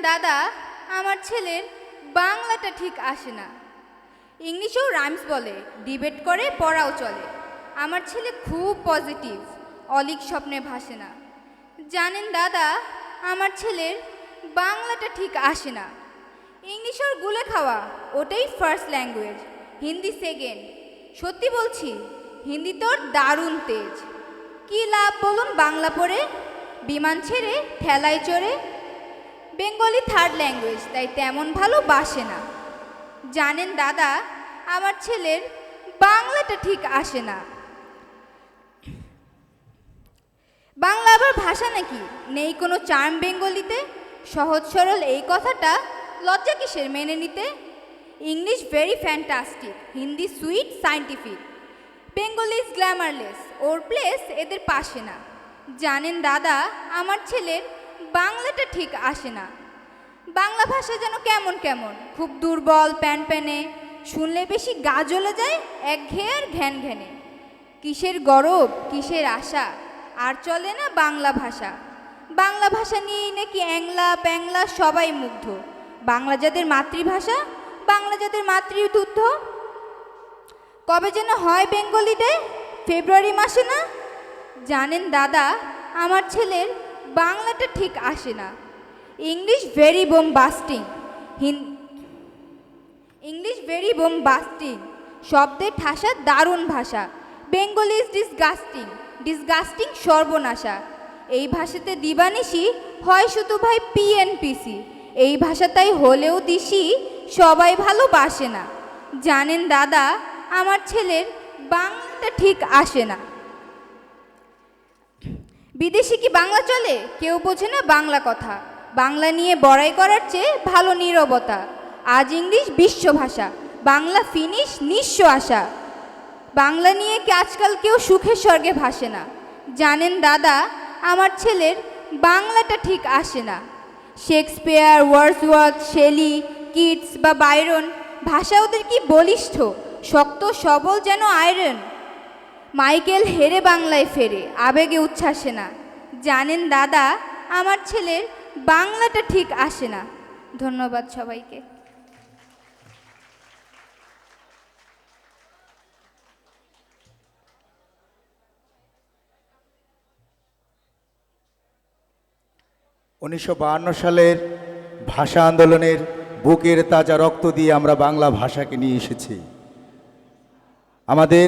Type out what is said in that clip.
দাদা, আমার ছেলের বাংলাটা ঠিক আসে না। ইংলিশেও রাইমস বলে, ডিবেট করে, পড়াও চলে। আমার ছেলে খুব পজিটিভ, অলিক স্বপ্নে ভাসে না। জানেন দাদা, আমার ছেলের বাংলাটা ঠিক আসে না। ইংলিশ ওর গুলে খাওয়া, ওটাই ফার্স্ট ল্যাঙ্গুয়েজ, হিন্দি সেকেন্ড। সত্যি বলছি, হিন্দি তোর দারুণ তেজ। কি লাভ বলুন বাংলা পড়ে, বিমান ছেড়ে ঠেলায় চড়ে। বেঙ্গলি থার্ড ল্যাঙ্গুয়েজ, তাই তেমন ভালো বাসে না। জানেন দাদা, আমার ছেলের বাংলাটা ঠিক আসে না। বাংলা আবার ভাষা নাকি, নেই কোনো চার্ম বেঙ্গলিতে? সহজ সরল এই কথাটা লজ্জা কিসের মেনে নিতে? English very fantastic, Hindi sweet scientific, Bengali is glamourless, or place এদের পাশে না। জানেন দাদা, আমার ছেলের বাংলাটা ঠিক আসে না। বাংলা ভাষা যেন কেমন কেমন, খুব দুর্বল, প্যান প্যানে, শুনলে বেশি গা জ্বলে যায়, একঘেয়ে আর ঘ্যান ঘ্যানে। কিসের গরব, কিসের আশা, আর চলে না বাংলা ভাষা। বাংলা ভাষা নিয়েই নাকি অ্যাংলা প্যাংলা সবাই মুগ্ধ। বাংলা যাদের মাতৃভাষা, বাংলা যাদের মাতৃদুগ্ধ। কবে যেন হয় বেঙ্গলি ডে, ফেব্রুয়ারি মাসে না? জানেন দাদা, আমার ছেলের বাংলাটা ঠিক আসে না। ইংলিশ ভেরি বোমবাস্টিং, ইংলিশ ভেরি বোমবাস্টিং, শব্দের ঠাসা দারুণ ভাষা। বেঙ্গলি ইজ ডিসগাস্টিং, ডিসগাস্টিং সর্বনাশা। এই ভাষাতে দিবানিশি হয় শুধু ভাই পিএনপিসি। এই ভাষাটাই হলেও দিশি, সবাই ভালোবাসে না। জানেন দাদা, আমার ছেলের বাংলাটা ঠিক আসে না। বিদেশে কি বাংলা চলে? কেউ বোঝে না বাংলা কথা। বাংলা নিয়ে বড়াই করার চেয়ে ভালো নীরবতা। আজ ইংলিশ বিশ্বভাষা, বাংলা ফিনিশ নিঃস্ব আশা। বাংলা নিয়ে কি আজকাল কেউ সুখের স্বর্গে ভাসে না। জানেন দাদা, আমার ছেলের বাংলাটা ঠিক আসে না। শেক্সপিয়ার, ওয়ার্ডসওয়ার্থ, শেলি, কিটস বা বাইরন, ভাষা ওদের কি বলিষ্ঠ, শক্ত সবল যেন আয়রন। মাইকেল হেরে বাংলায় ফেরে, আবেগে উচ্ছ্বাসে না। জানেন দাদা, আমার ছেলের বাংলাটা ঠিক আসে না। ধন্যবাদ সবাইকে। 1952 সালের ভাষা আন্দোলনের বুকের তাজা রক্ত দিয়ে আমরা বাংলা ভাষাকে নিয়ে এসেছি। আমাদের